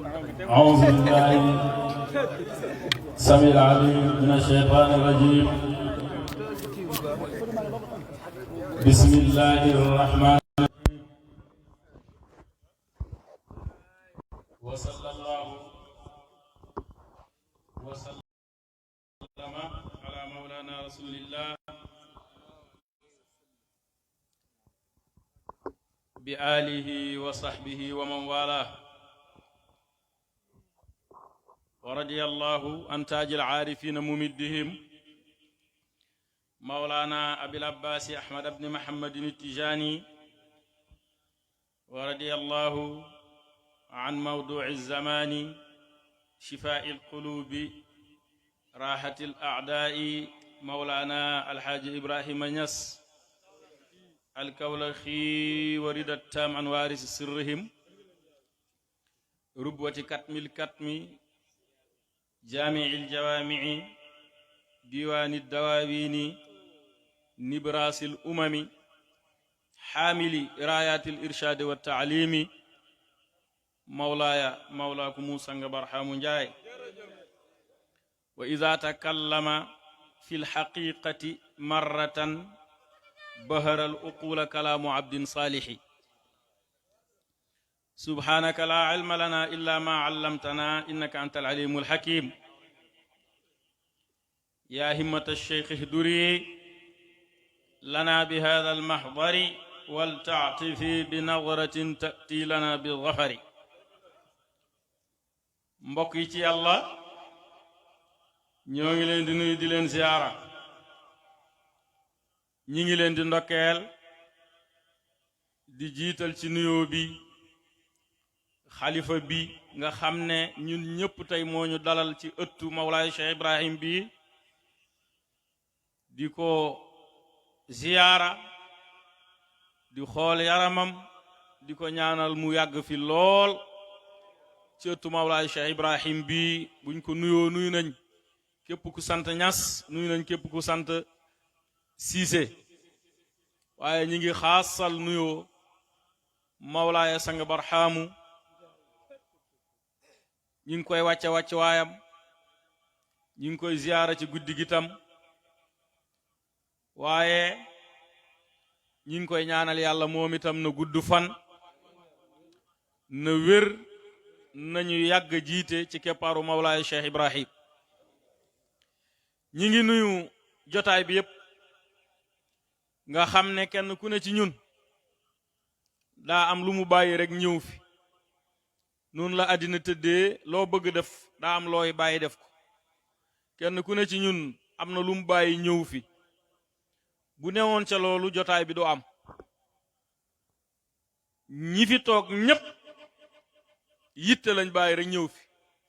أعوذ بالله السميع العليم من الشيطان الرجيم. بسم الله الرحمن الرحيم. وصلى الله وسلم على مولانا رسول الله بآله وصحبه ومن والاه. ورضي الله عن تاج العارفين ممدهم مولانا أبي العباس أحمد بن محمد التجاني. ورضي الله عن موضوع الزمان شفاء القلوب راحة الأعداء مولانا الحاج إبراهيم نياس الكولخي ورد التام عن وارث سرهم ربوة كتم الكتم جامع الجوامع ديوان الدواوين نبراس الأمم حامل رايات الإرشاد والتعليم مولاكم سنگ برحام جاي. وإذا تكلم في الحقيقة مرة بهر الأقول كلام عبد صالح. سبحانك لا علم لنا إلا ما علمتنا إنك أنت العليم الحكيم. يا همة الشيخ اهدري لنا بهذا المحضر ولتعطفي بنظرة تأتي لنا بالظفر. mbokk yi ci yàlla ñoo ngi leen di nuyu di leen ziyaara. ñi ngi leen di ndokkeel di jiital ci nuyoo bi xalifa bi nga xam ne ñun ñëpp tey moo ñu dalal ci ëttu Mawlaay Cheikh Ibrahim bi di ko ziyaara di xool yaramam di ko ñaanal mu yàgg fi lool ci ëttu Mawlaay Cheikh Ibrahim bi. buñ ko nuyoo nuyu nañ képp ku sant Ñas nuyu nañ képp ku sant Siise, waaye ñi ngi xaasal nuyoo Mawlaaya sang barxaamu ñi ngi koy wàcce waayam ñi ngi koy ziyaara ci guddi gi tam, waaye ñi ngi koy ñaanal yàlla moom itam na gudd fan na wér nañu yàgg jiite ci keppaaru Mawlaaya Cheikh Ibrahim. ñi ngi nuyu jotaay bi yépp nga xam ne kenn ku ne ci ñun daa am lu mu bàyyi rek ñëw fi. noonu la àddina tëddee, loo bëgg def daa am looy bàyyi def ko. kenn ku ne ci ñun am na lu mu bàyyi ñëw fi. bu newoon ca loolu jotaay bi du am. ñi fi toog ñépp yitte lañ bàyyi rek ñëw fi,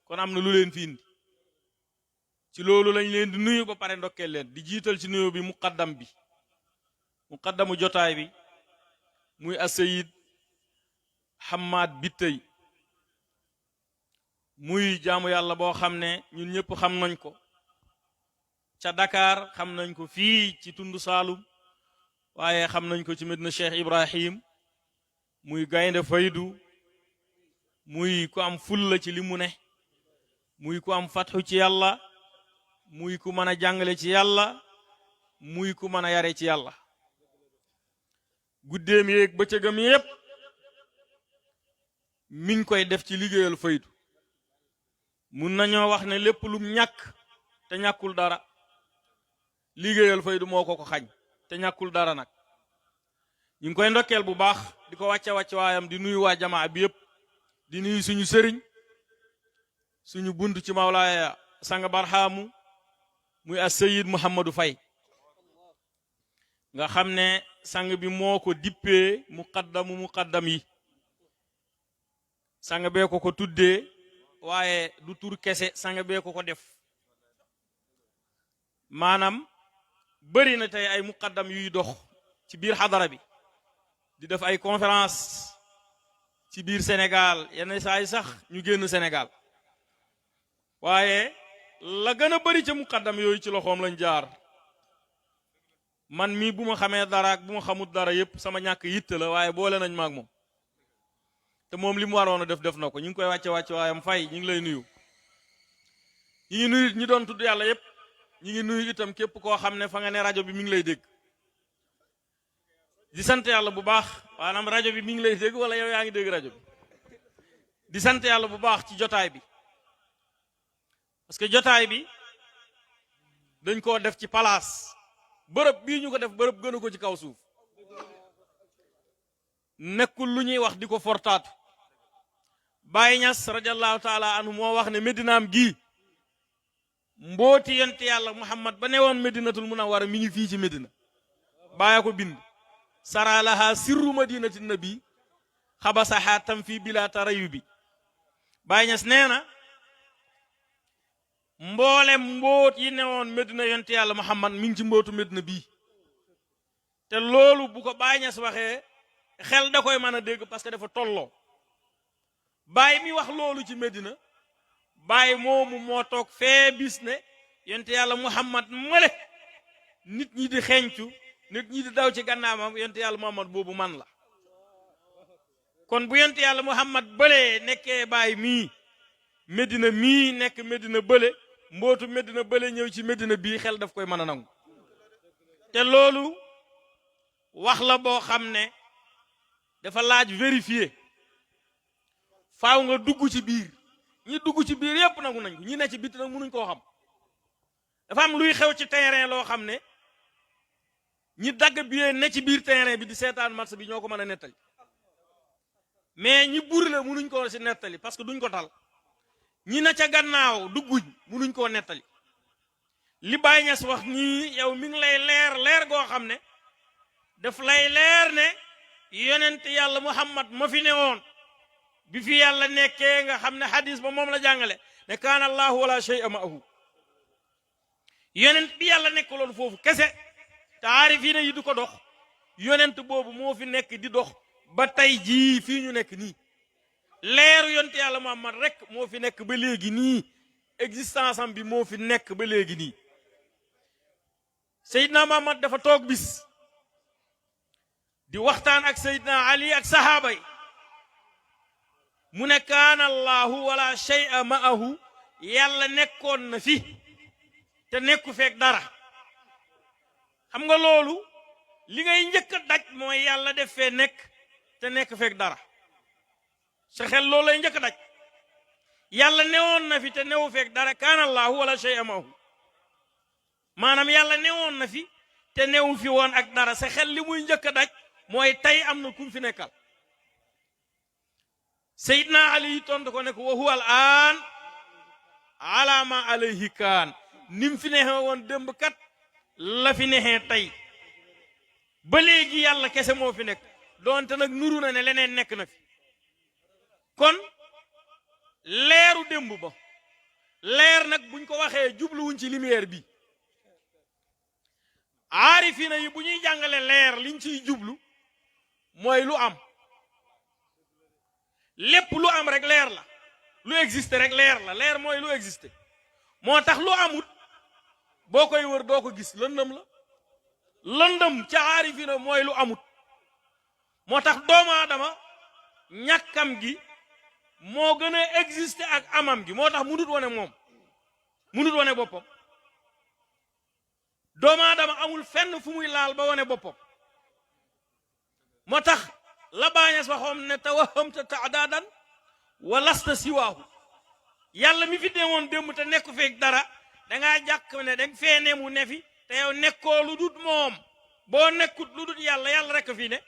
kon am na lu leen fi indi. ci loolu lañ leen di nuyu ba pare ndokkeel leen di jiital ci nuyu bi muqaddamu jotaay bi muy Asayid Hamad Bitey, muy jaamu yàlla boo xam ne ñun ñëpp xam nañ ko ca Dakar, xam nañ ko fii ci Tundu Saalum, waaye xam nañ ko ci Medina Cheikh Ibrahim. muy gaynde faydu, muy ku am fulla ci li mu ne, muy ku am fatxu ci yàlla, muy ku mën a jàngale ci yàlla, muy ku mën a yare ci yàlla. guddeem yeeg bëccëgam yépp mi ngi koy def ci liggéeyal faydu. mun nañoo wax ne lépp lum ñàkk te ñàkkul dara, liggéeyal faydu moo ko xañ te ñàkkul dara nag. ñu ngi koy ndokkeel bu baax di ko wàcce waayam, di nuyu waa jamaa bi yépp, di nuyu suñu sëriñ suñu bunt ci Mawlaaya sang barxaamu muy As-Sayyid Muhammadu Fay, nga xam ne sang bi moo ko dippee muqaddam yi. sang bee ko tuddee, waaye du tur kese, sang bee ko def. maanaam bëri na tey ay muqaddam yuy dox ci biir xadara bi di def ay conférence ci biir Sénégal, yenn saa yi sax ñu génn Sénégal, waaye la gën a bëri ca muqaddam yooyu ci loxoom lañ jaar. man mii bu ma xamee dara ak bu ma xamut dara yépp sama ñàkk yitte la, waaye boole nañ maag moom. te moom li mu waroon a def na ko ñu ngi koy wàcce waayam fay ñu ngi lay nuyu. ñi ngi nuyu ñi doon tudd yàlla yépp ñi ngi nuyu itam képp koo xam ne fa nga ne rajo bi mi ngi lay dégg di sant yàlla bu baax maanaam rajo bi mi ngi lay dégg wala yow yaa ngi dégg rajo bi di sant yàlla bu baax ci jotaay bi parce que jotaay bi dañ koo def ci palaas bërëb bii ñu ko def bërëb gënu ko ci kaw suuf nekkul lu ñuy wax di ko fortaatu Baye Niass radiallahu taala anhu moo wax ne Medinaam gii mbooti yonte yàlla Muhammad ba ne woon Medinatul Munawwara mi ngi fii ci Medina bàyyi ko bind saralaha sirru madinati nabi xabasaha tam fii bila tarayubi Baye Niass nee na mboolem mboot yi ne woon Medina yonte yàlla Muhammad mi ngi ci mbootu Medina bii te loolu bu ko Baye Niass waxee xel da koy mën a dégg parce que dafa tolloo Baye mi wax loolu ci Medina Baye moomu moo toog fee bis ne yonte yàlla Muhammad male nit ñi di xeeñcu nit ñi di daw ci gannaamam yonte yàlla Muhammad boobu man la kon bu yonte yàlla Muhammad bëlee nekkee Baye mii Medina mii nekk Medina bële mbootu Medina bële ñëw ci Medina bii xel daf koy mën a nangu te loolu wax la boo xam ne dafa laaj vérifier faaw nga dugg ci biir ñi dugg ci biir yépp nangu nañ ko ñi ne ci biti nag mënuñ koo xam dafa am luy xew ci terrain loo xam ne ñi dagg bi ne ci biir terrain bi di seetaan match bi ñoo ko mën a nettali mais ñi buri la mënuñ koo si nettali parce que duñ ko tal ñi na ca gannaaw dugguñ mënuñ koo nettali li Baye Niass wax nii yow mi ngi lay leer goo xam ne daf lay leer ne yonent yàlla Muhammad ma fi ne woon bi fi yàlla nekkee nga xam ne hadis ba moom la jàngale ne kaana allahu wala shay'a ma'ahu yonent bi yàlla nekkaloon foofu kese te aarifiina yi du ko dox yonent boobu moo fi nekk di dox ba tey jii fii ñu nekk nii leeru yonent yàlla Muhammad rek moo fi nekk ba léegi nii existence am bi moo fi nekk ba léegi nii Seydina Muhammad dafa toog bis di waxtaan ak Seydina Ali ak sahaaba yi mu ne kaana allahu wala shay'a ma'ahu yàlla nekkoon na fi te nekku feek dara xam nga loolu li ngay njëkk a daj mooy yàlla def fee nekk te nekk feek dara sa xel loolu lay njëkk a daj yàlla newoon na fi te newu feek dara kaana allahu wala shay'a ma'ahu maanaam yàlla newoon na fi te newu fi woon ak dara sa xel li muy njëkk a daj mooy tey am na kum fi nekkal Seydina Ali tontu ko ne ko wa huwa al aan ala ma alayhi kaan nim fi neexee woon démb kat la fi neexee tey ba léegi yàlla kese moo fi nekk doonte nag nuru na ne leneen nekk na fi kon leeru démb ba leer nag buñ ko waxee jubluwuñ ci lumière bi aarifina yi bu ñuy jàngale leer liñ ciy jublu mooy lu am lépp lu am rek leer la lu existe rek leer la leer mooy lu existe moo tax lu amut boo koy wër doo ko gis lëndëm la lëndëm ca aarifina mooy lu amut moo tax doomu aadama ñàkkam gi moo gën a existe ak amam gi moo tax munut wane moom munut wane boppam doomu aadama amul fenn fu muy laal ba wane boppam moo tax la Baay Ñas waxoon ne tawahamta taadaadan wa lasta siwaahu yàlla mi fi demoon démb te nekku feek dara dangaa jàkk ne danga fee ne mu ne fi te yow nekkoo lu dut moom boo nekkut lu dut yàlla yàlla rek fi ne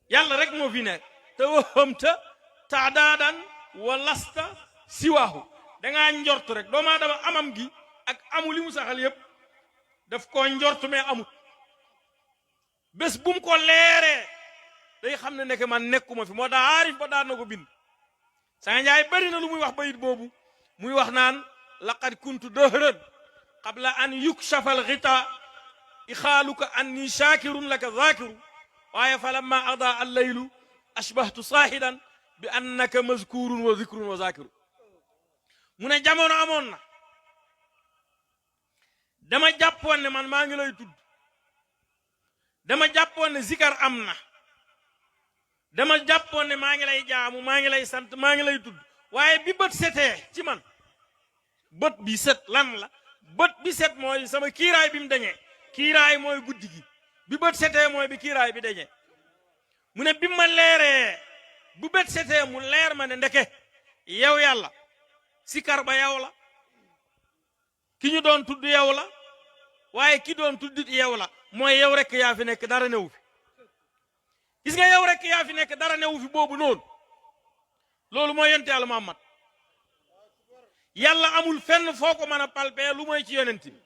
yàlla rek moo fi ne tawahamta taadaadan wa lasta siwaahu dangaa njort rek doomu aadama amam gi ak amu li mu saxal yépp daf koo njort mais amut bés bu mu ko leeree day xam ne nekk man nekkuma fi moo tax aarif ba daan na ko bind Sanga Njaay bari na lu muy wax bayit boobu muy wax naan laqad kuntu dëhran qabla an yukshafa alghita ixaaluka anni shakirun laka zakiru waaye fa lamma ada allaylu ashbahtu saahidan bi annaka mazkurun wa zikrun wa zakiru mu ne jamono amoon na dama jàppoon ne man maa ngi lay tudd dama jàppoon ne zikar am na dama jàppoon ne maa ngi lay jaamu maa ngi lay sant maa ngi lay tudd waaye bi bët setee ci man bët bi set lan la bët bi set mooy sama kiiraay bi mu dañee kiiraay mooy guddi gi bi bët setee mooy bi kiiraay bi dañee mu ne bi ma leeree bu bët setee mu leer ma ne ndeke yow yàlla sikar ba yow la ki ñu doon tudd yow la waaye ki doon tuddit yow la mooy yow rek yaa fi nekk dara newu fi gis nga yow rek yaa fi nekk dara newu fi boobu noonu loolu mooy yonent yàlla Muhammad yàlla amul fenn foo ko mën a palpee lu mooy ci yonent bi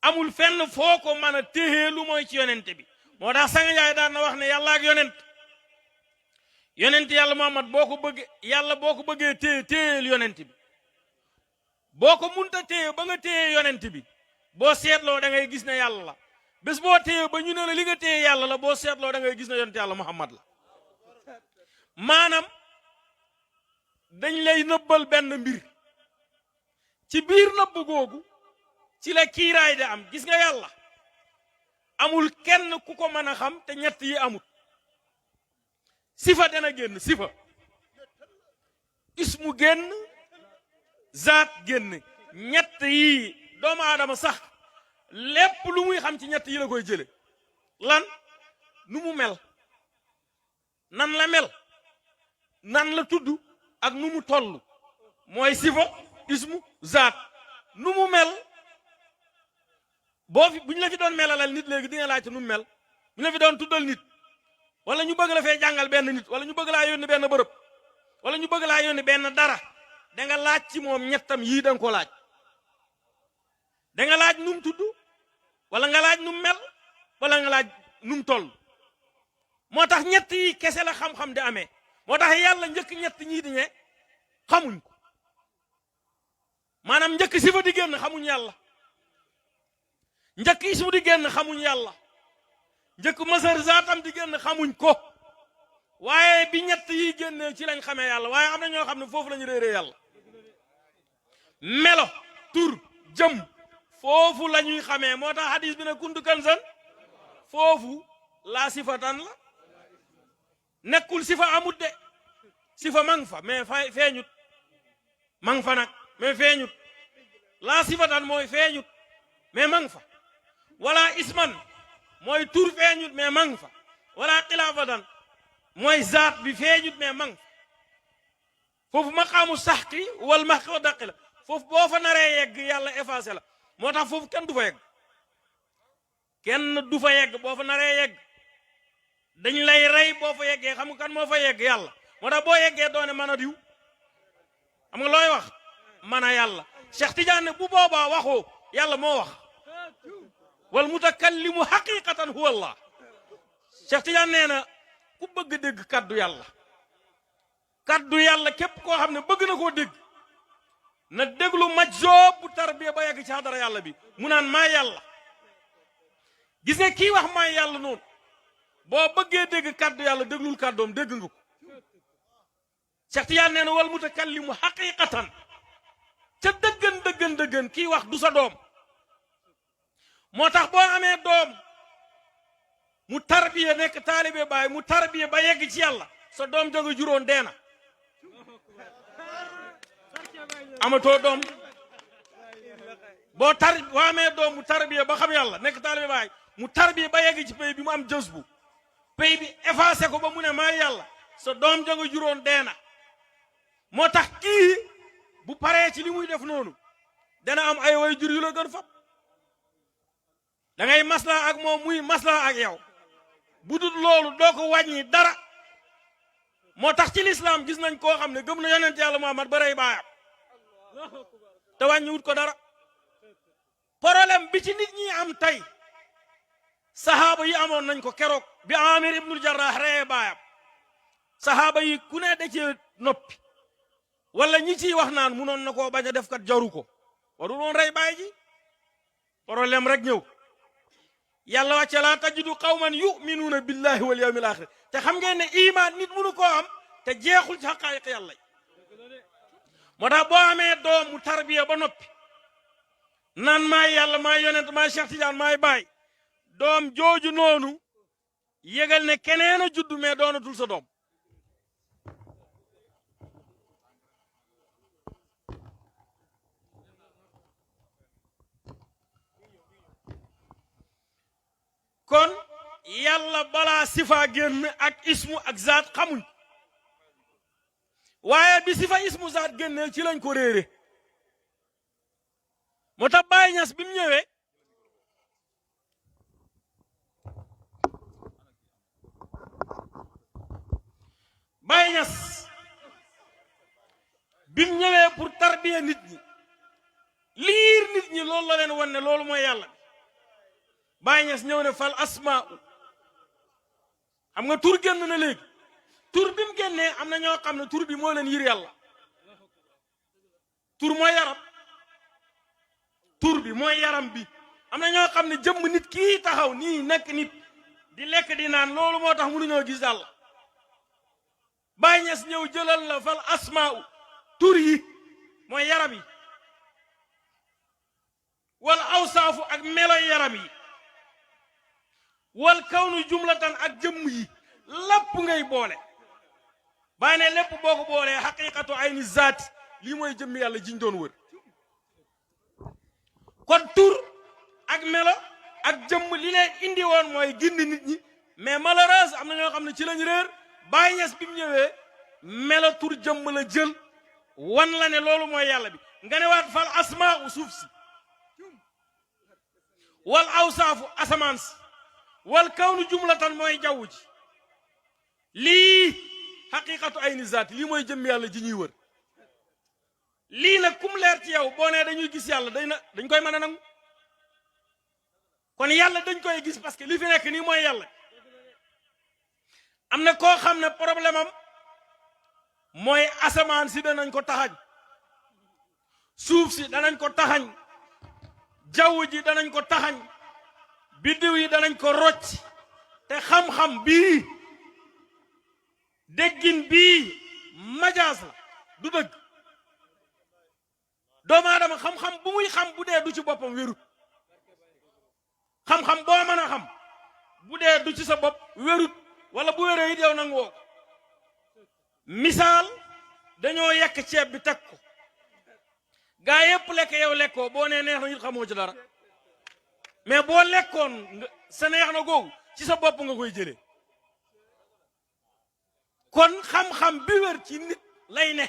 amul fenn foo ko mën a téye lu mooy ci yonent bi moo tax Sanga Njaay daan na wax ne yàlla ak yonent yàlla Muhammad boo ko bëggee téye téyeel yonent bi boo ko munta téye ba nga téye yonent bi boo seetloo da ngay gis ne yàlla la bés boo téye ba ñu ne la li nga téye yàlla la boo seetloo da ngay gis ne yonent yàlla Muhammad la maanaam dañ lay nëbbal benn mbir ci biir nëbb googu ci la kiiraay de am gis nga yàlla amul kenn ku ko mën a xam te ñett yi amut sifa dana génn sifa ismu génn zaat génn ñett yi doomu aadama sax lépp lu muy xam ci ñett yi la koy jële lan nu mu mel nan la mel nan la tudd ak nu mu toll mooy sifa ismu zaat nu mu mel boo fi bu ñu la fi doon melalal nit léegi di nga laajte nu mu mel bu ñu la fi doon tuddal nit wala ñu bëgg la fee jàngal benn nit wala ñu bëgg laa yónni benn bërëb wala ñu bëgg laa yónni benn dara da nga laaj ci moom ñettam yii da nga ko laaj da nga laaj nu mu tudd wala nga laaj nu mu mel wala nga laaj nu mu toll moo tax ñett yi kese la xam-xam di amee moo tax yàlla njëkk ñett ñii di ñe xamuñ ko maanaam njëkk sifa di génn xamuñ yàlla njëkk ismu di génn xamuñ yàlla njëkk masar zaatam di génn xamuñ ko waaye bi ñett yi génnee ci lañ xamee yàlla waaye am na ñoo xam ne foofu lañu réeree yàlla melo tur jëm foofu la ñuy xamee moo tax hadis bi ne kuntu kanzan foofu laa sifatan la nekkul sifa amut de sifa mang fa mais feeñut mang fa nag mais feeñut laa sifatan mooy feeñut mais mang fa wala isman mooy tur feeñut mais mang fa wala xilaafatan mooy zaat bi feeñut mais mang fa foofu maqaamu saxqi wal maxqi daqi la foofu boo fa naree yegg yàlla effacé la moo tax foofu kenn du fa yegg kenn du fa yegg boo fa naree yegg dañ lay rey boo fa yeggee xam nga kan moo fa yegg yàlla moo tax boo yeggee doone mën a diw xam nga looy wax mën a yàlla Cheikh Tidiane bu boobaa waxoo yàlla moo wax wal mutakallimu haqiqatan huwa Allah Cheikh Tidiane nee na ku bëgg dégg kaddu yàlla képp koo xam ne bëgg na koo dégg na déglu majjoob bu tarbiya ba yegg ci hadara yàlla bi mu naan maa yàlla gis nga kii wax maa yàlla noonu boo bëggee dégg kaddu yàlla déglul kaddoom dégg nga ko Cheikh Tidiane nee na wal mutakallimu haqiqatan ca dëggan kii wax du sa doom moo tax boo amee doom mu tarbiya nekk taalibe baay mu tarbiya ba yegg ci yàlla sa doom jóge juróon deena amatoo doom boo amee doom mu tarbiya ba xam yàlla nekk taalibe baay mu tarbiya ba yegg ci pays bi mu am jës bu pays bi effacé ko ba mu ne maa yàlla sa doom jóge juróon deena moo tax kii bu paree ci li muy def noonu dana am ay way jur yu la gën fab da ngay maslaa ak moom muy maslaa ak yow bu dul loolu doo ko wàññi dara moo tax ci lislaam gis nañ koo xam ne gëm na yonent yàlla Muhammad ba rey baayam te wàññiwut ko dara problème bi ci nit ñi am tey sahaaba yi amoon nañ ko keroog bi Amir ibnul Jarrah reyee baayam sahaaba yi ku ne da cee noppi wala ñi ciy wax naan munoon na koo bañ a def kat jaru ko warul woon rey baay ji problème rek ñëw yàlla wàcce laa tajidu qawman yuminuuna billahi wal yawmil axir te xam ngeen ne iman nit mënu koo am te jeexul ci xaqaayiq yàlla yi moo tax boo amee doom mu tarbiya ba noppi naan maay yàlla maay yonent maay Cheikh Tidiane maay baay doom jooju noonu yëgal ne keneen a juddu mais doonatul sa doom. kon yàlla balaa sifa génn ak ismu ak zaat xamuñ waaye bi sifa ismu zaat génne ci lañ ko réere moo tax Baay Ñas bi mu ñëwee Baay Ñas bi mu ñëwee pour tarbiya nit ñi liir nit ñi loolu la leen wan ne loolu mooy yàlla Baay Ñas ñëw ne fal asmaa xam nga tur génn na léegi tur bi mu génnee am na ñoo xam ne tur bi moo leen yir yàlla tur mooy yaram tur bi mooy yaram bi am na ñoo xam ne jëmm nit kii taxaw nii nekk nit di lekk di naan loolu moo tax mënuñoo gis yàlla Baay Ñas ñëw jëlal la fal asmaa tur yi mooy yaram yi wal awsaafu ak meloy yaram yi wal kawnu jumlatan ak jëmm yi lépp ngay boole Baay ne lépp boo ko boolee xaqiqatu ayni zaat lii mooy jëmm yàlla jiñ doon wër kon tur ak melo ak jëmm li leen indi woon mooy gindi nit ñi mais malheureuse am na ñoo xam ne ci lañ réer Baay Ñas bi mu ñëwee melo tur jëmm la jël wan la ne loolu mooy yàlla bi nga ne waat fal asmaa u suuf si wal awsaafu asamaan si wal kawnu jumlatan mooy jaww ji lii xaqiqatu ayni zaat lii mooy jëmm yàlla ji ñuy wër lii nag kum leer ci yow boo nee dañuy gis yàlla dañ koy mën a nangu kon yàlla dañ koy gis parce que li fi nekk nii mooy yàlla am na koo xam ne problème am mooy asamaan si danañ ko taxañ suuf si danañ ko taxañ jaww ji danañ ko taxañ biddiw yi danañ ko rocc te xam-xam bii déggin bii majaas la du dëgg doomu aadama xam-xam bu muy xam bu dee du ci boppam wérut xam-xam boo mën a xam bu dee du ci sa bopp wérut wala bu wéree it yow nangu woo ko misaal dañoo yekk ceeb bi teg ko gaa yépp lekk yow lekkoo boo nee neex na it xamoo ci dara mais boo lekkoon sa neex na googu ci sa bopp nga koy jëlee kon xam-xam bi wér ci nit lay ne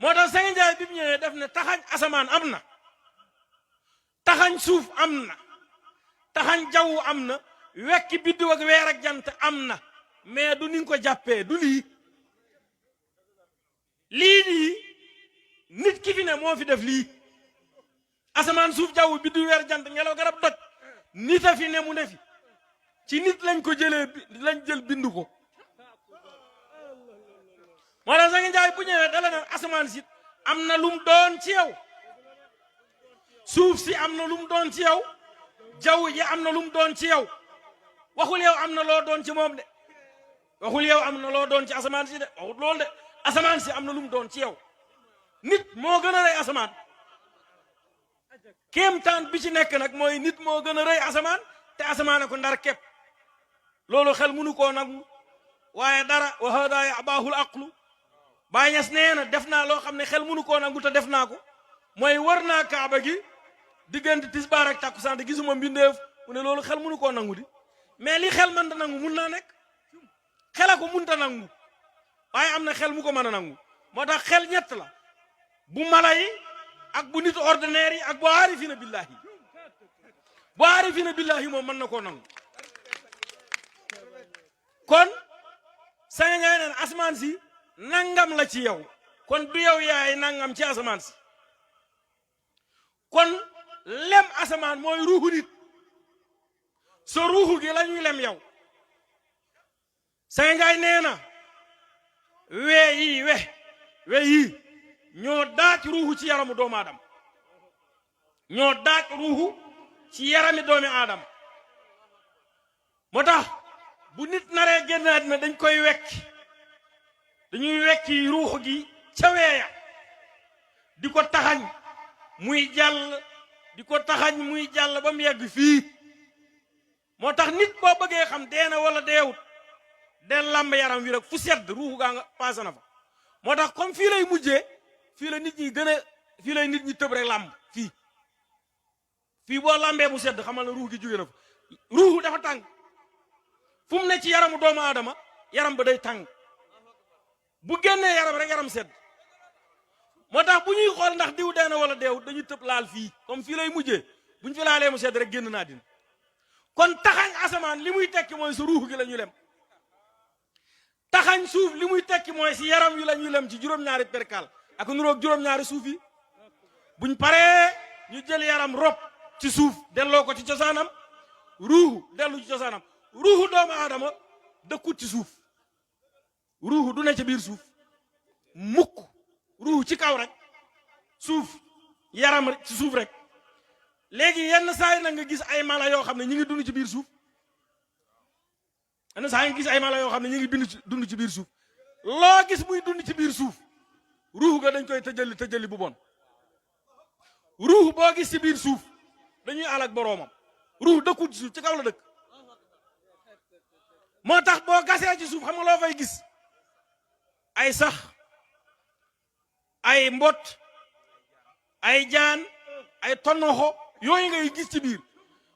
moo tax Sëñ Njaay bi mu ñëwee def ne taxañ asamaan am na taxañ suuf am na taxañ jaww am na wekki biddiw ak weer ak jant am na mais du ni nga ko jàppee du lii nii nit ki fi ne moo fi def lii asamaan suuf jaww biddiw weer jant ngelaw garab doj nit a fi ne mu ne fi ci nit lañ ko jëlee lañ jël bindu ko moo tax Sëñ Njaay bu ñëwee dala ne asamaan si am na lum doon ci yow suuf si am na lum doon ci yow jaww ji am na lum doon ci yow waxul yow am na loo doon ci moom de waxul yow am na loo doon ci asamaan si de waxul loolu de asamaan si am na lum doon ci yow nit moo gën a rëy asamaan kéemtaan bi ci nekk nag mooy nit moo gën a rëy asamaan te asamaan ko ndar képp loolu xel mënu koo nangu waaye dara wa hada yabaahul aqlu Baay Ñas nee na def naa loo xam ne xel mënu koo nangu te def naa ko mooy war naa kaaba gi diggante tisbaar ak takkusaan te gisuma mbindeef mu ne loolu xel mënu koo nangu di mais li xel mën ta nangu mun naa nekk xela ko mun ta nangu waaye am na xel mu ko mën a nangu moo tax xel ñett la bu mala yi ak bu nit ordinaire yi ak bu aarifina billahi moom mën na koo nangu kon Sëñ Njaay neen asamaan si nangam la ci yow kon du yow yaay nangam ci asamaan si kon lem asamaan mooy ruuxu nit sa ruuxu gi la ñuy lem yow Sëñ Njaay nee na we yii ñoo daaj ruuxu ci yaramu doomu aadama ñoo daaj ruuxu ci yarami doomi aadama moo tax bu nit naree génn àddina dañ koy dañuy wekki ruuxu gi ca weeya di ko taxañ muy jàll di ko taxañ muy jàll ba mu yegg fii moo tax nit boo bëggee xam dee na wala deewut del lamb yaram wi rek fu sedd ruuxu gaa nga passé na fa moo tax comme fii lay mujjee fii la nit ñi gën a fii lay nit ñi tëb rek lamb fii boo lambee mu sedd xamal na ruux gi jóge na fa ruuxu dafa tàng fu mu ne ci yaramu doomu aadama yaram ba day tàng bu génnee yaram rek yaram sedd moo tax bu ñuy xool ndax diw dee na wala deewut dañuy tëb laal fii comme fii lay mujjee bu ñu fi laalee mu sedd rek génn naa dina kon taxañ asamaan li muy tekki mooy sa ruux gi la ñu lem taxañ suuf li muy tekki mooy si yaram wi la ñuy lem ci juróom-ñaari perkal ak nuroog juróom-ñaari suuf yi buñ paree ñu jël yaram rob ci suuf delloo ko ci cosaanam ruuxu dellu ci cosaanam ruuxu doomu aadama dëkkut ci suuf ruuxu du ne ci biir suuf mukk ruuxu ci kaw rek suuf yaram ci suuf rek léegi yenn saa yi nag nga gis ay mala yoo xam ne ñu ngi dund ci biir suuf yenn saa yi nga gis ay mala yoo xam ne ñu ngi dund ci biir suuf loo gis muy dund ci biir suuf ruux ga dañ koy tëjali bu bon ruux boo gis ci biir suuf dañuy alak boroomam ruux dëkkul ci suuf ci kaw la dëkk moo tax boo gasee ci suuf xam nga loo fay gis ay sax ay mbot ay jaan ay tonoxo yooyu ngay gis ci biir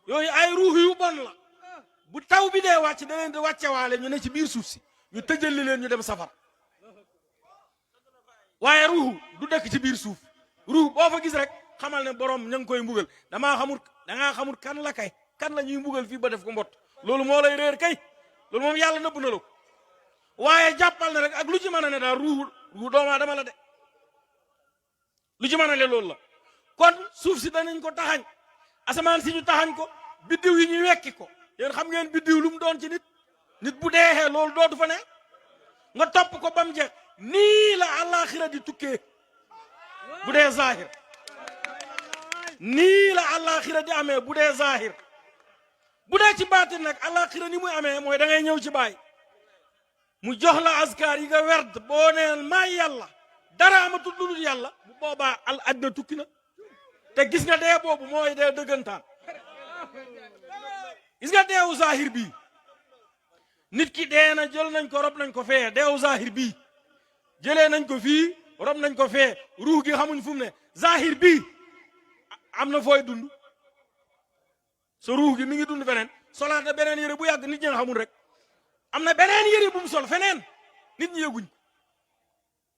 yooyu ay ruux yu bon la bu taw bi dee wàcc da leen di wàccewaale ñu ne ci biir suuf si ñu tëjali leen ñu dem safar waaye ruux du dëkk ci biir suuf ruux boo fa gis rek xamal ne borom ña ngi koy mbugal dangaa xamul kan la kay kan la ñuy mbugal fii ba def ko mbott loolu moo lay réer kay loolu moom yàlla nëbb na la ko waaye jàppal na rek ak lu ci mën a ne daal ruux doomu aadama la de lu ci mën a ne loolu la kon suuf si danañ ko taxañ asamaan si ñu taxañ ko biddiw yi ñu wekki ko yéen xam ngeen biddiw lu mu doon ci nit bu deexee loolu dootu fa ne nga topp ko ba mu jeex nii la àllaaxira di tukkee bu dee zahir nii la àllaaxira di amee bu dee zahir bu dee ci baatin nag àllaaxira ni muy amee mooy da ngay ñëw ci baay mu jox la askar yi nga werd boo neen maay yàlla dara amatul lu dul yàlla bu boobaa àddina tukki na te gis nga dee boobu mooy dee dëggantaan gis nga deewu zahir bii nit ki dee na jël nañ ko rob nañ ko fee deewu zahir bii jëlee nañ ko fii rob nañ ko fee ruux gi xamuñ fu mu ne zahir bii am na fooy dund sa ruux gi mi ngi dund feneen solaat na beneen yére bu yàgg nit ñi nga xamul rek am na beneen yére bu mu sol feneen nit ñi yëguñ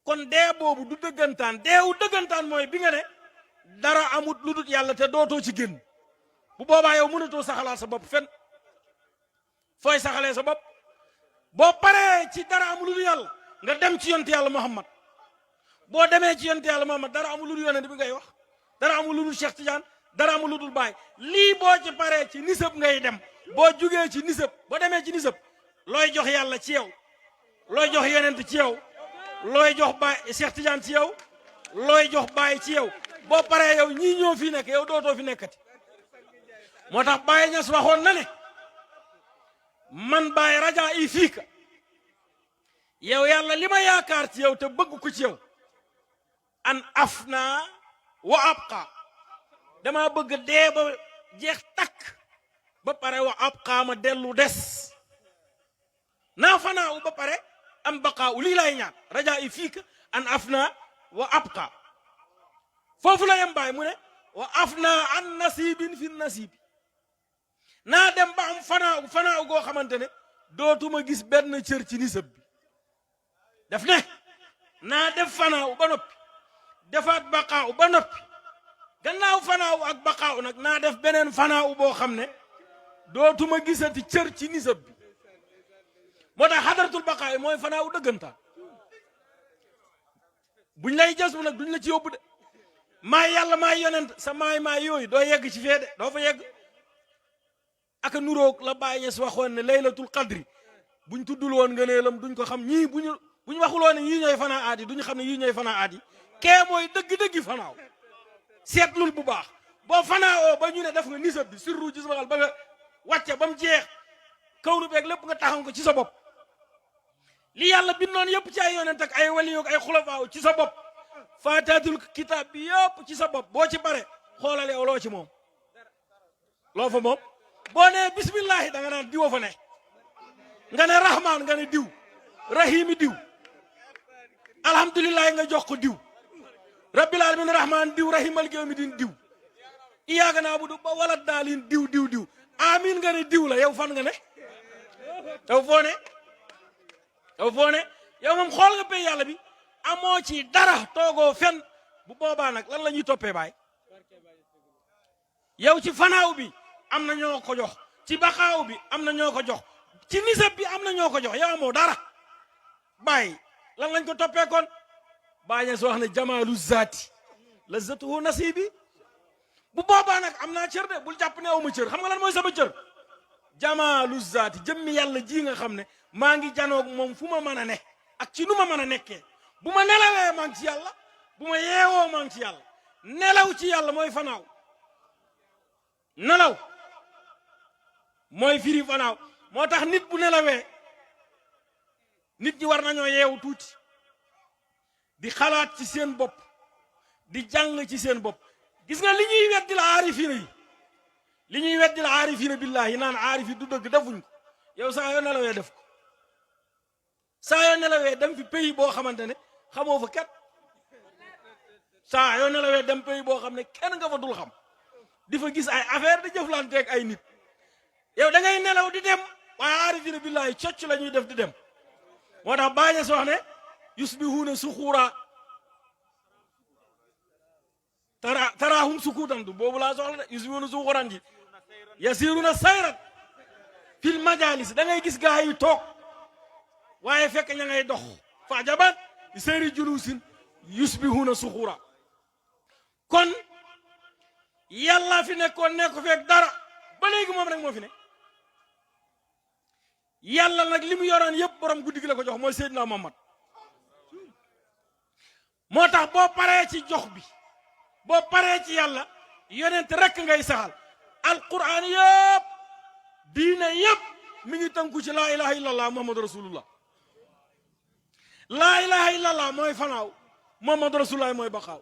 kon dee boobu du dëggantaan deewu dëggantaan mooy bi nga ne dara amut lu dul yàlla te dootoo ci génn bu boobaa yow mënatoo saxalaat sa bopp fen fooy saxalee sa bopp boo paree ci dara amul lu dul yàlla nga dem ci yonent yàlla Muhammad boo demee ci yonent yàlla Muhammad dara amul lu dul yonent bi ngay wax dara amul lu dul Cheikh Tidiane dara amul lu dul Baay lii boo ci paree ci nisëb ngay dem boo jugee ci nisëb boo demee ci nisëb looy jox yàlla ci yow looy jox yonent ci yow looy jox Baay Cheikh Tidiane ci yow looy jox Baay ci yow boo paree yow ñii ñoo fi nekk yow dootoo fi nekkati moo tax Baay Ñas waxoon na ne man Baay rajaa i fiika yow yàlla li ma yaakaar ci yow te bëgg ko ci yow an afna wa abqa dama bëgg dee ba jeex takk ba pare wa abqa ma dellu des naa fanaa u ba pare am baqaa u lii laay ñaan rajaa i fiika an afna wa abqa foofu la yem Baay mu ne wa afna an nasibin fi nasibi naa dem ba am fanaa goo xamante ne dootuma gis benn cër ci nisab bi daf ne naa def fanaaw ba noppi defaat baqaaw ba noppi gannaaw fanaaw ak baqaaw nag naa def beneen fanaaw boo xam ne dootuma gisati cër ci nisab bi moo tax xadaratul baqaaw mooy fanaaw dëggantaan buñ lay jës bu nag duñ la ci yóbbu de maay yàlla maay yonent sa maay yooyu doo yegg ci fee de doo fa yegg aka nuroog la Baay Ñas waxoon ne laylatul qadri buñ tuddul woon ngëneelam duñ ko xam ñii buñu waxuloon ne yii ñooy fanaa aat yi duñu xam ne yii ñooy fanaa aat yi kee mooy dëgg-dëggi fanaaw seetlul bu baax boo fanaawoo ba ñu ne def nga nisab bi surru gis waxal ba nga wàcce ba mu jeex kaw nu beeg lépp nga taxaw ko ci sa bopp li yàlla bindoon yëpp ci ay yonent ak ay waliyoog ay xulafaaw ci sa bopp faataatul kitaab bi yëpp ci sa bopp boo ci bare xoolal yow loo ci moom loo fa moom boo nee bismillahi da nga naan diwa fa ne nga ne rahman nga ne diw rahimi diw alhamdulillahi nga jox ko diw rabbil alamin rahman diw rahimal yawmi din diw iyyaka na'budu ba wala daalin diw diw diw amin nga ne diw la yow fan nga ne yow foo ne yow moom xool nga pay yàlla bi amoo ci dara toogoo fen bu boobaa nag lan la ñuy toppee baay yow ci fanaaw bi am na ñoo ko jox ci baxaaw bi am na ñoo ko jox ci nisab bi am na ñoo ko jox yow amoo dara baay lan lañ ko toppee kon baay ña soo wax ne jamaalu zaati la zatuhu nasibi bu boobaa nag am naa cër de bul jàpp ne awma cër xam nga lan mooy sama cër jamaalu zaati jëmmi yàlla ji nga xam ne maa ngi janoog moom fu ma mën a ne ak ci nu ma mën a nekkee bu ma nelawee maa ngi ci yàlla bu ma yeewoo maa ngi ci yàlla nelaw ci yàlla mooy fanaaw nelaw mooy firi fanaaw moo tax nit bu nelawee nit ñi war nañoo yeewu tuuti di xalaat ci seen bopp di jàng ci seen bopp gis nga li ñuy weddil aarifina yi li ñuy weddil aarifina billahi naan aarifi du dëgg defuñ ko yow saa yoo nelawee def ko saa yoo nelawee dem fi pays boo xamante ne xamoo fa ket saa yoo nelawee dem pays boo xam ne kenn nga fa dul xam di fa gis ay affaire di jëflanteeg ay nit yow da ngay nelaw di dem waaye aarifina billahi cocc la ñuy def di dem moo tax bàyyi soo wax ne yusbihuuna suxuura taraahum sukuutan du boobu laa soxla de yusbihuuna suxuuran ji yasiruuna sayran fil majalis da ngay gis gaa yi toog waaye fekk ña ngay dox fa jaban seyri julusin yusbihuuna suxuura kon yàlla fi nekkoon nekk fekk dara ba léegi moom rek moo fi ne yàlla nag li mu yoroon yëpp borom guddi gi la ko jox mooy Seydina Muhammad moo tax boo paree ci jox bi boo paree ci yàlla yonent rek ngay saxal alquran yëpp diine yëpp mi ngi tënku ci laa ilaha illallah muhammadu rasulullah laa ilaha illallah mooy fanaaw muhammadu rasulullah mooy baqaaw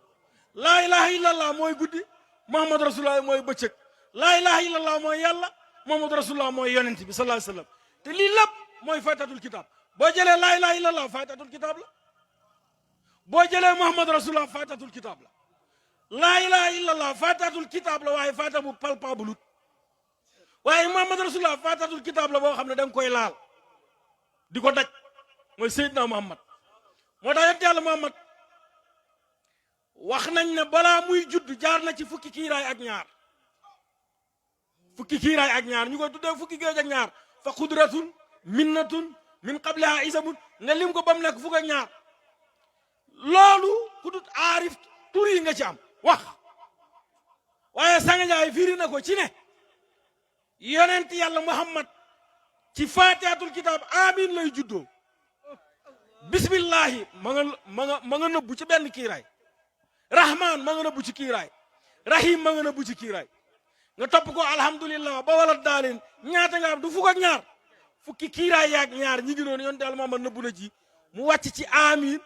laa ilaha illallah mooy guddi muhammadu rasulullah mooy bëccëg laa ilaha illallah mooy yàlla muhammadu rasulullah mooy yonent bi sallallahu alayhi wa sallam te lii lépp mooy faytatul kitab boo jëlee laa ilaha illallah faytatul kitab la boo jëlee muhammadu rasulullah faytatul kitab la laa ilaha illallah faytatul kitab la waaye fayta bu palpable waaye muhammadu rasulullah faytatul kitab la boo xam ne da nga koy laal di ko daj mooy Seydina Muhammad moo tax yonent yàlla Muhammad wax nañ ne balaa muy judd jaar na ci fukki kiiraay ak ñaar ñu koy tuddee fukki géej ak ñaar fa qudratun minnatun min qabliha isabun nga lim ko ba mu nekk fukk ak ñaar loolu ku dut aarif tur yi nga ci am wax waaye sangajaay firi na ko ci ne yonent yàlla Muhammad ci faatihatul kitab amin lay juddoo bismillahi ma nga nëbbu ci benn kiiraay rahman ma nga nëbbu ci kiiraay rahim ma nga nëbbu ci kiiraay nga topp ko alhamdulillah ba wala daalin ñaata nga am du fukk ak ñaar fukki kiiraay yaag ñaar ñi ngi doon yonent yàlla Muhammad nëbbu na ci mu wàcc ci amin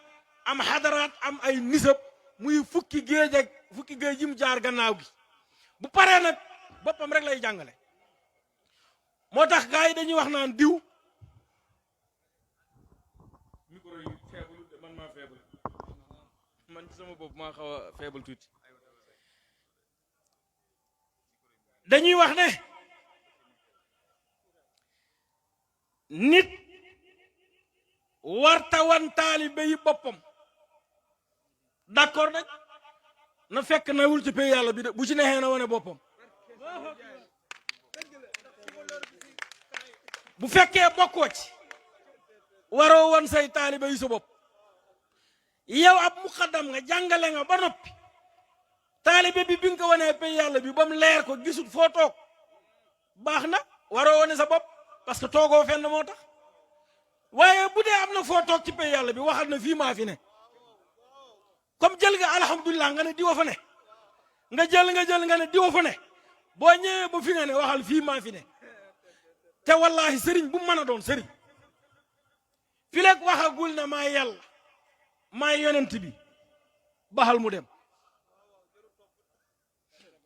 am xadaraat am ay nisab muy fukki géej yi mu jaar gannaaw gi bu paree nag boppam rek lay jàngale moo tax gars yi dañuy wax naan diw micro yi faible de man maa faible man ci sama bopp maa xaw a faible tuuti dañuy wax ne nit warta wan taalibe yi boppam d'accord nag na fekk na wul ci pay yàlla bi de bu ci neexee na wane boppam bu fekkee bokkoo ci waroo woon say taalibe yi sa bopp yow ab muqaddam nga jàngale nga ba noppi taalibe bi nga ko wanee pay yàlla bi ba mu leer ko gisul foo toog baax na waroo wane sa bopp parce que toogoo fenn moo tax waaye bu dee am na foo toog ci pay yàlla bi waxal na fii maa fi ne comme jël nga alhamdulilah nga ne diwa fa ne nga jël nga ne diwa fa ne boo ñëwee ba fi nga ne waxal fii maa fi ne te wallahi sëriñ bu mën a doon sëriñ fi leeg waxagul ne maa yàlla maa yonent bi baxal mu dem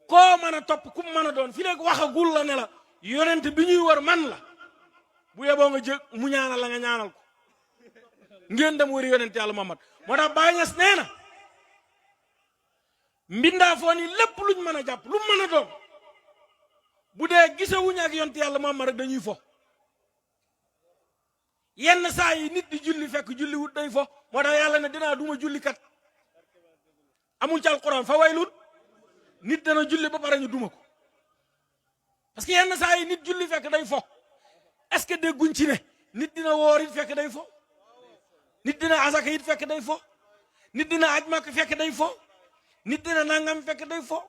koo mën a topp ku mën a doon fi leeg waxagul la ne la yonent bi ñuy war man la bu yeboo nga jëg mu ñaanal la nga ñaanal ko ngeen dem wëri yonent yàlla Muhammad moo tax Baay Ñas nee na mbindaa foo ni lépp luñ mën a jàpp lu mën a doon bu dee gisewuñu ak yonent yàlla Muhammad rek dañuy fo yenn saa yi nit di julli fekk julli wut day fo moo tax yàlla ne dinaa duma julli kat amul ci alquran fa waylun nit dana julli ba pare ñu duma ko parce que yenn saa yi nit julli fekk day fo est-ce que dégguñ ci ne nit dina woor it fekk day fo nit dina asaka it fekk day fo nit dina aj Makka fekk day fo nit dina nangam fekk day fo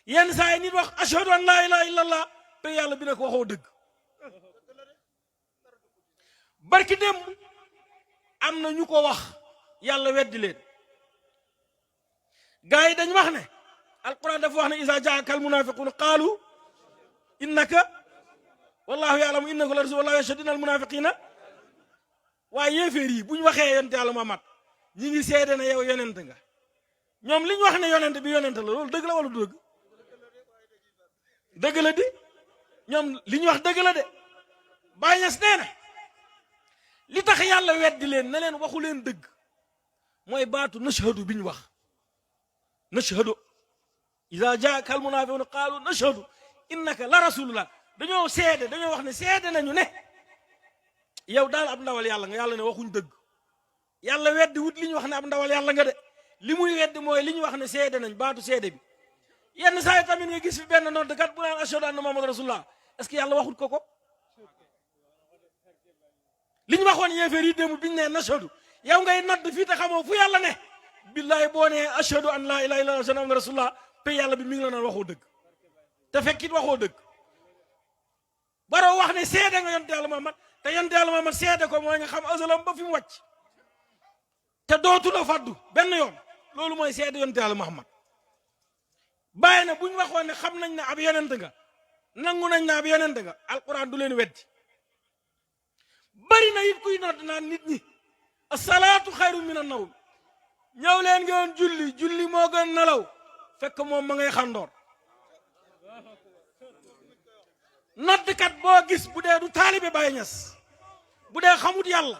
yenn saa yi nit wax ashhadu an laa ilaaha illallah te yàlla bi ne ko waxoo dëgg barki dem am na ñu ko wax yàlla weddi leen gaa yi dañ wax ne alquran dafa wax ne isa jaaka al munafiqun qaalu innaka wallahu yaalamu innaka la rasul wallahu yashhadu innal munafiqina waaye yéeféer yi bu ñu waxee yonent yàlla Muhammad ñi ngi seede ne yow yonent nga ñoom li ñu wax ne yonent bi yonent la loolu dëgg la wala du dëgg dëgg la di ñoom li ñu wax dëgg la de Baay Ñas nee na li tax yàlla weddi leen ne leen waxu leen dëgg mooy baatu nashhadu bi ñu wax nashhadu iza jaaka al munafiquna qaalu nashhadu innaka la rasulullah dañoo seede dañoo wax ne seede nañu ne yow daal ab ndawal yàlla nga yàlla ne waxuñ dëgg yàlla weddi wut li ñu wax ne ab ndawal yàlla nga de li muy weddi mooy li ñu wax ne seede nañ baatu seede bi yenn saa yi tamit nga gis fi benn noddkat bu naan ashhadu anna muhammad rasulullah est-ce que yàlla waxut ko ko li ñu waxoon yéeféer yi démb biñu ne nashhadu yow ngay nodd fii te xamoo fu yàlla ne billahi boo nee ashhadu an laa ilaaha illallaah ashhadu anna rasulullah te yàlla bi mi ngi la naan waxoo dëgg te fekkit waxoo dëgg baroo wax ne seede nga yonent yàlla Muhammad te yonent yàlla Muhammad seede ko mooy nga xam asalam ba fi mu wàcc te dootu la faddu benn yoon loolu mooy seede yonent yàlla Muhammad bàyyi na bu ñu waxoon ne xam nañ ne ab yonent nga nangu nañ ne ab yonent nga alquran du leen weddi bari na it kuy nodd naan nit ñi asalaatu xayru min an nawm ñëw leen ngeen julli julli moo gën nelaw fekk moom ma ngay xandoor noddkat boo gis bu dee du taalibe Baay Ñas bu dee xamut yàlla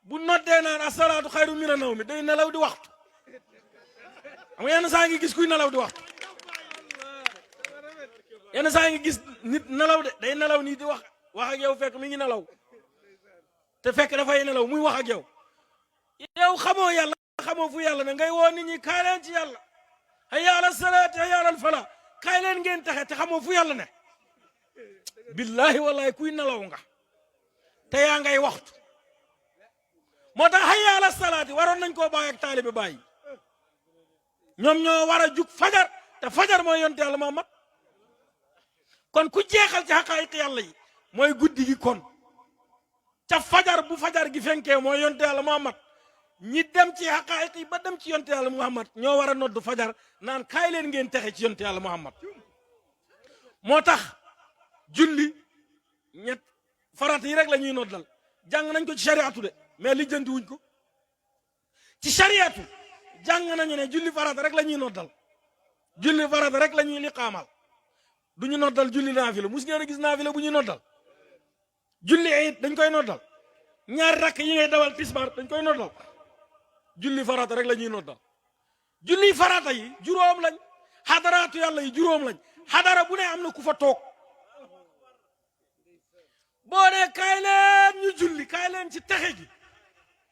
bu noddee naan asalaatu xayru min an nawm day nelaw di waxtu xam nga yenn saa ngi gis kuy nelaw di waxtu yenn saa ngi gis nit nelaw de day nelaw nii di wax ak yow fekk mi ngi nelaw te fekk dafay nelaw muy wax ak yow yow xamoo yàlla xamoo fu yàlla ne ngay woo nit ñi kaay leen ci yàlla hayya ala salaati hayya ala fala kaay leen ngeen taxe te xamoo fu yàlla ne billahi wallahi kuy nelaw nga te yaa ngay waxtu moo tax hayya ala salaati waroon nañ koo bàyyi ak taalibe bàyyi ñoom ñoo war a jug fajar te fajar mooy yonent yàlla Muhammad kon ku jeexal ci xaqaayiq yàlla yi mooy guddi gi kon ca fajar bu fajar gi fenkee mooy yonent yàlla Muhammad ñi dem ci xaqaayiq yi ba dem ci yonent yàlla Muhammad ñoo war a nodd fajar naan kaay leen ngeen texe ci yonent yàlla Muhammad moo tax julli ñett farata yi rek la ñuy noddal jàng nañ ko ci shariatu de mais li jënti wuñ ko ci shariatu jàng nañu ne julli farata rek la ñuy noddal julli farata rek la ñuy liqaamal du ñu noddal julli naafila mus ngeen a gis naafila bu ñuy noddal julli it dañ koy noddal ñaari rakk yi ngay dawal tisbaar dañ koy noddal julli farata rek la ñuy noddal julli farata yi juróom lañ xadaraatu yàlla yi juróom lañ xadara bu ne am na ku fa toog boo ne kaay leen ñu julli kaay leen ci texe gi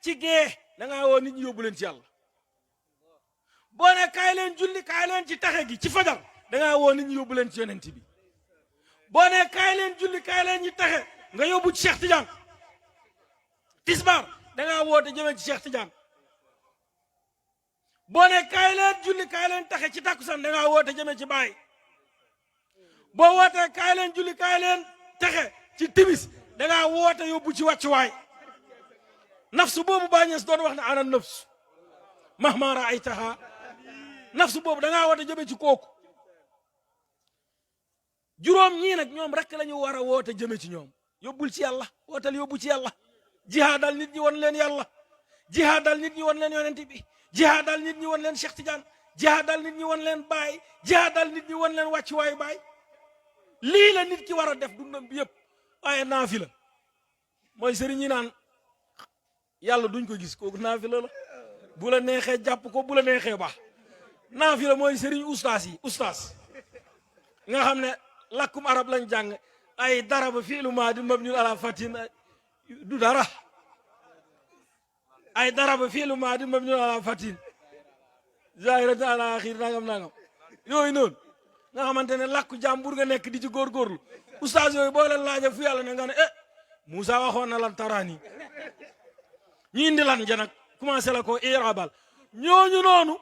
ci gee da ngaa woo nit ñi yóbbu leen ci yàlla boo ne kaay leen julli kaay leen ci texe gi ci fajar da ngaa woo nit ñi yóbbu leen ci yonent bi boo ne kaay leen julli kaay leen ñu texe nga yóbbu ci Cheikh Tidiane tisbaar da ngaa woote jëmee ci Cheikh Tidiane boo ne kaay leen julli kaay leen texe ci takkusaan da ngaa woote jëmee ci Baay boo wootee kaay leen julli kaay leen texe ci timis da ngaa woote yóbbu ci wàccuwaay nafsu boobu Baay Ñas doon wax ne ana nafsu mahma raaytaha nafsu boobu da ngaa woote jëmee ci kooku juróom ñii nag ñoom rek la ñu war a woote jëmee ci ñoom yóbbul ci yàlla wootal yóbbu ci yàlla jihaadal nit ñi won leen yàlla jihaadal nit ñi won leen yonent bi jihaadal nit ñi won leen Cheikh Tidiane jihaadal nit ñi won leen Baay jihaadal nit ñi won leen wàccuwaayu Baay lii la nit ki war a def dundam bi yëpp waaye naafila mooy sëriñ ñi naan yàlla duñ ko gis kooku naafila la bu la neexee jàpp ko bu la neexee baax naafila mooy sëriñ ustaas yi ustaas nga xam ne làkkum arab lañ jàng ay daraba fi'lu maadi mabniun ala fatin du dara ay daraba fi'lu maadi mabniun ala fatin zahiratan ala axir nangam yooyu noonu nga xamante ne làkku jàmbur nga nekk di ci góorgóorlu ustaas yooyu boo leen laaja fu yàlla ne nga ne Moussa waxoon na lan taraani ñu indi lan ja nag commencé la ko irabal ñooñu noonu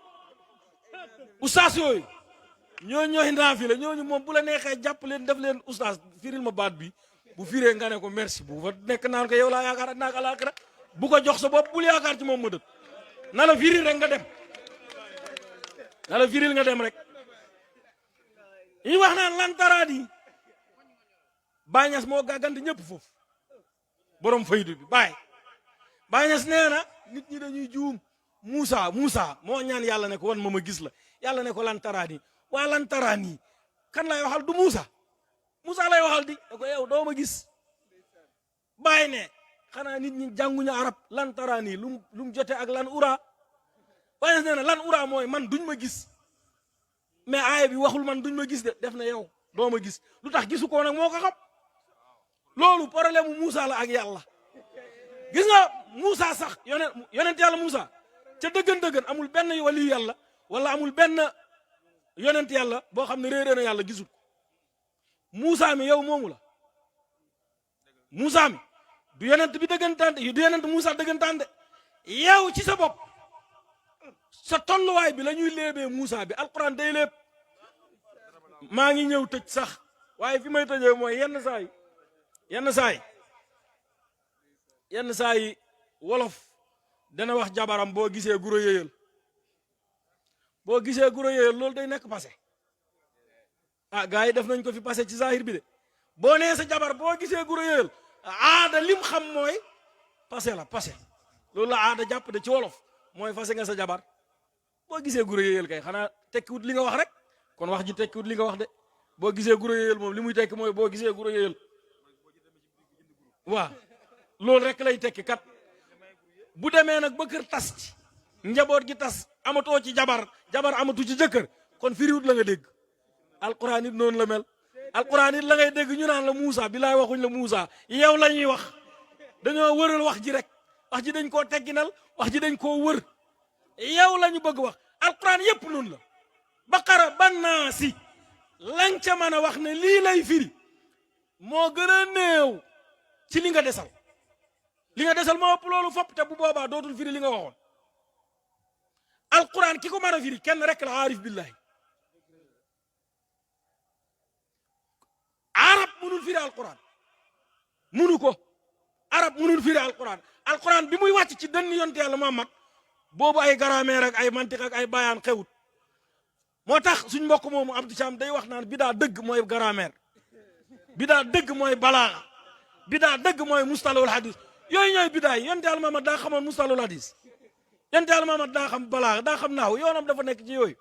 ustaas yooyu ñooñu ñooy naafila ñooñu moom bu la neexee jàpp leen def leen ustaas firil ma baat bi bu firee nga ne ko merci bu fa nekk naan ko yow laa yaakaar naak alaakira bu ko jox sa bopp bul yaakaar ci moom ma dët na la firil rek nga dem na la firil nga dem rek yi wax naan lan taraani Baay Ñas moo gàggante ñëpp foofu borom faydu bi Baay Ñas nee na nit ñi dañuy juum Moussa moo ñaan yàlla ne ko wan ma gis la yàlla ne ko lan taraani waa lan taraani kan lay waxal du Moussa lay waxal di da ko yow doo ma gis Baay ne xanaa nit ñi jànguñu arab lan taraani lu mu jote ak lan ura Baay Ñas nee na lan ura mooy man duñ ma gis mais aaya bi waxul man duñ ma gis de def na yow doo ma gis lu tax gisu ko nag moo ko xam loolu problème mu Moussa la ak yàlla gis nga Moussa sax yonent yàlla Moussa ca dëggan amul benn waliyu yàlla wala amul benn yonent yàlla boo xam ne réeré na yàlla gisul ko Moussa mi yow moomu la Moussa mi du yonent bi dëggantaan de du yonent Moussa dëggantaan de yow ci sa bopp sa tolluwaay bi la ñuy léebee Moussa bi alquran day léeb maa ngi ñëw tëj sax waaye fi may tëjee mooy yenn saa yi wolof dana wax jabaram boo gisee guro yéyal loolu day nekk passé gars yi def nañ ko fi passé ci zahir bi de boo nee sa jabar boo gisee guro yéyal aada lim xam mooy passé la passé loolu la aada jàpp de ci wolof mooy fase nga sa jabar boo gisee guro yéyal kay xanaa tekkiwut li nga wax rek kon wax ji tekkiwut li nga wax de boo gisee guro yéyal moom li muy tekki mooy boo gisee guro yéyal waaw loolu rek lay tekki kat bu demee nag ba kër tas ci njaboot gi tas amatoo ci jabar amatu ci jëkkër kon firiwut la nga dégg alquran it noonu la mel alquran it la ngay dégg ñu naan la Moussa bilaay waxuñ la Moussa yow la ñuy wax dañoo wëral wax ji rek wax ji dañ koo tegginal wax ji dañ koo wër yow la ñu bëgg wax alquran yépp noonu la Baqara ba Naasi lañ ca mën a wax ne lii lay firi moo gën a néew ci li nga desal moo ëpp loolu fopp te bu boobaa dootul firi li nga waxoon alquran ki ko mën a firi kenn rek la aarif billahi arab munul firi alquran munu ko arab munul firi alquran bi muy wàcc ci dënn yonte yàlla Muhammad boobu ay grammaire ak ay mantiq ak ay bayaan xewut moo tax suñ mbokk moomu Abdou Thiam day wax naan bidaa dëgg mooy grammaire bidaa dëgg mooy balaaxa bidaa dëgg mooy mustalahul hadis yooyu ñooy bidaa yi yonte yàlla Muhammad daa xamoon mustalahul hadis yonte yàlla Muhammad daa xam balaaxa daa xam naaw yoonam dafa nekk ci yooyu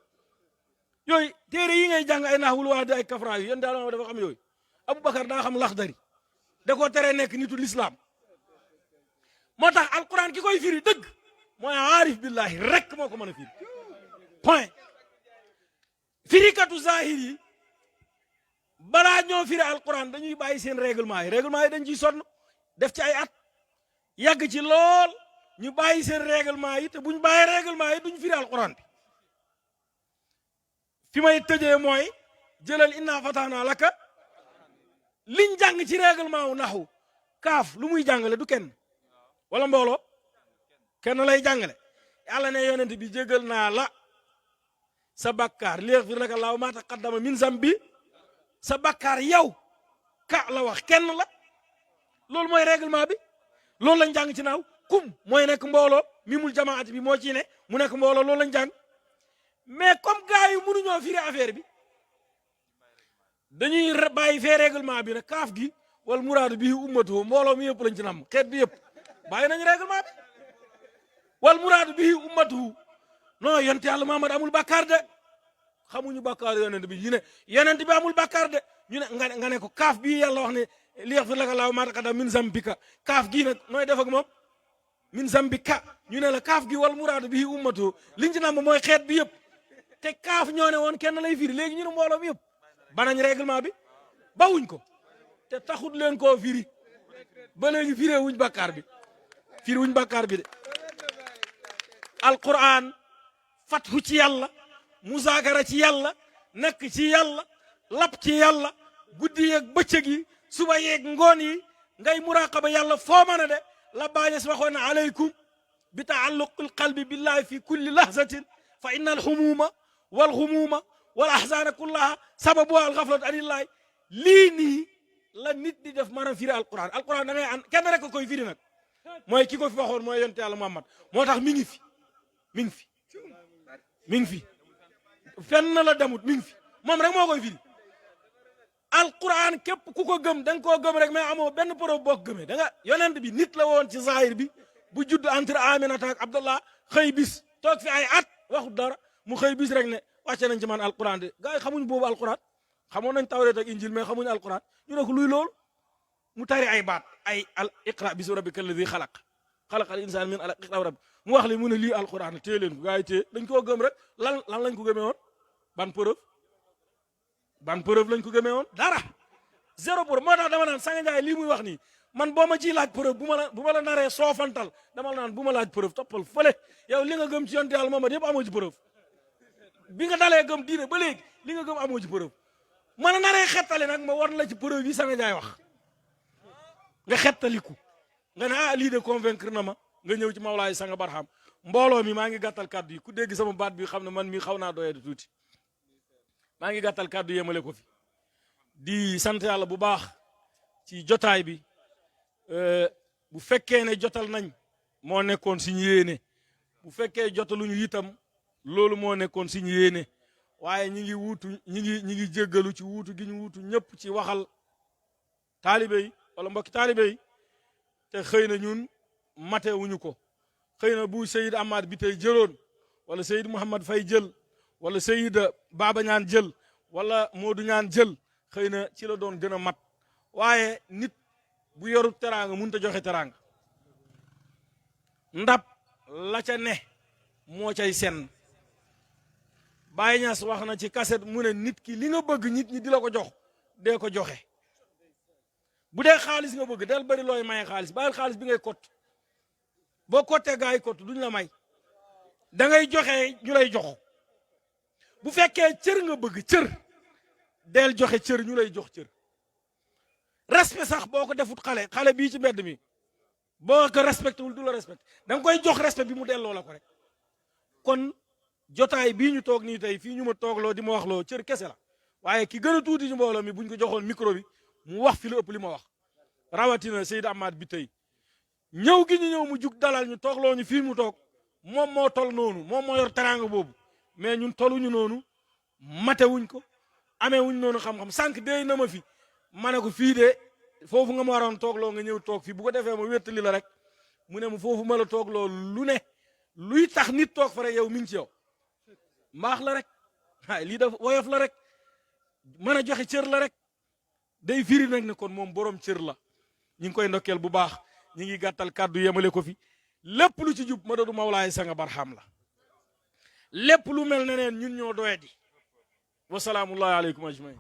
téere yi ngay jàng ay naahul waadi ay kafra yu yonte yàlla Muhammad dafa xam yooyu Aboubacar daa xam laxdari da koo teree nekk nitu l'islam moo tax alquran ki koy firi dëgg mooy aarif billahi rek moo ko mën a firi point firikatu zahir yi balaa ñoo firi alquran dañuy bàyyi seen règlement yi dañ ciy sonn def ci ay at yàgg ci lool ñu bàyyi seen règlement yi te buñ bàyyi règlement yi duñ firi alquran bi fi may tëjee mooy jëlal inna fatahna laka liñ jàng ci règlement wu naxu kaaf lu muy jàngale du kenn wala mbooloo kenn lay jàngale yàlla ne yonent bi jégal naa la sa bakkaar liyaghfir laka llaahu maa taqaddama min zambi sa bakkaar yow ka la wax kenn la loolu mooy règlement bi loolu lañ jàng ci naaw kum mooy nekk mbooloo mimul jamaati bi moo ci ne mu nekk mbooloo loolu lañ jàng mais comme gars yi mënuñoo firi affaire bi dañuy bàyyi fee règlement bi nag kaaf gi wal muraadu bii ummatu mbooloo mi yëpp lañ ci nam xeet bi yëpp bàyyi nañ règlement bi wal muraadu bii ummatu non yonte yàlla Muhammad amul bàkkaar de xamuñu bàkkaar yonent bi ñu ne yonent bi amul bàkkaar de ñu ne nga ne ko kaaf bii yàlla wax ne liyaghfir laka llaahu maa taqaddama min zambika kaaf gii nag nooy def ak moom min zambika ñu ne la kaaf gi wal muraadu bihi ummatu liñ ci nam mooy xeet bi yëpp te kaaf ñoo ne woon kenn lay firi léegi ñu ne mbooloo mi yëpp banañ règlement bi bawuñ ko te taxut leen koo firi ba léegi firee wuñ bàkkaar bi firi wuñ bàkkaar bi de alquran fathu ci yàlla musaakara ci yàlla nekk ci yàlla lap ci yàlla guddi yeeg bëccëg yi suba yeeg ngoon yi ngay muraqaba yàlla foo mën a de la bàñes waxoon ne alaykum bi taalluqil qalbi billahi fi kulli lahzatin fa inna alhumuma walhumuma wal ahzana kullaha sababu alghaflatu anillahi lii nii la nit di def maanaam firi alquran alquran da ngay an kenn rek koy firi nag mooy ki ko fi waxoon mooy yonte yàlla Muhammad moo tax mi ngi fi mi ngi fi fenn la demut mi ngi fi moom rek moo koy firi alquran képp ku ko gëm da nga koo gëm rek mais amoo benn preuve boo ko gëmee da nga yonent bi nit la woon ci zahir bi bu judd entre Aminata ak Abdallah xëy bis toog fi ay at waxut dara mu xëy bis rek ne wàcce nañ ci man alquran de gars yi xamuñ boobu alquran xamoon nañ tawreet ak injil mais xamuñ alquran ñu ne ko luy loolu mu tari ay baat ay al iqra bismi rabbika alladi xalaq xalaqal insaan min alaq iqra rabbi mu wax li mu ne lii alquran téye leen ko gars yi téye dañ koo gëm rek lan lañ ko gëmee woon ban preuve lañ ko gëmee woon dara zéro preuve moo tax dama naan Sanga Ndiaye lii muy wax nii man boo ma ciy laaj preuve bu ma la naree soofantal dama la naan bu ma laaj preuve toppal fële yow li nga gëm ci yonte yàlla Muhammad yëpp amoo ci preuve bi nga dalee gëm diine ba léegi li nga gëm amoo ci preuve man a naree xettali nag ma war la ci preuve yi Sanga Ndiaye wax nga xettaliku nga ne lii de convaincre na ma nga ñëw ci Mawlaay Sanga Barham mbooloo mi maa ngi gàttal kàddu yi ku dégg sama baat bi xam ne man mi xaw naa doyee di tuuti maa ngi gàttal kàddu yemale ko fi di sant yàlla bu baax ci jotaay bi bu fekkee ne jotal nañ moo nekkoon suñu yéene bu fekkee jotaluñu itam loolu moo nekkoon suñu yéene waaye ñi ngi jéggalu ci wuutu gi ñu wuutu ñëpp ci waxal taalibe yi wala mbokki taalibe yi te xëy na ñun mate wuñu ko xëy na bu Seyid Ahmad bi tey jëloon wala Seyid Mouhamad Fay jël wala Seyid Baba ñaan jël wala Modou ñaan jël xëy na ci la doon gën a mat waaye nit bu yoru teraanga mënut a joxe teraanga ndab la ca ne moo cay sen Baye Niass wax na ci kaset mu ne nit ki li nga bëgg nit ñi di la ko jox dee ko joxe bu dee xaalis nga bëgg del bari looy maye xaalis bàyyil xaalis bi ngay kot boo kottee gaa yi kot duñ la may da ngay joxe ñu lay jox bu fekkee cër nga bëgg cër del joxe cër ñu lay jox cër respect sax boo ko defut xale bii ci mbedd mi boo ko respecté wul du la respecté da nga koy jox respect bi mu delloo la ko rek kon jotaay bii ñu toog nii tey fii ñu ma toogloo di ma waxloo cër kese la waaye ki gën a tuuti ci mbooloo mi buñ ko joxoon micro bi mu wax fi lu ëpp li ma wax rawatina Seydi Ahmad bi tey ñëw gi ñu ñëw mu jug dalal ñu toogloo ñu fii mu toog moom moo tol noonu moom moo yor teraanga boobu mais ñun toluñu noonu matewuñ ko amewuñ noonu xam-xam sànq déy na ma fi ma ne ko fii de foofu nga ma waroon toogloo nga ñëw toog fii bu ko defee ma wéttali la rek mu ne ma foofu ma la toogloo lu ne luy tax nit toog fa rek yow mi ngi ci yow mbaax la rek waaye lii dafa woyof la rek mën a joxe cër la rek day firi nag ne kon moom borom cër la ñu ngi koy ndokkeel bu baax ñu ngi gàttal kàddu yemale ko fi lépp lu ci jub Madadu Mawlaay Sanga Barham la lépp lu mel ne neen ñun ñoo doyadi wasalaamullahi aleykum ajmain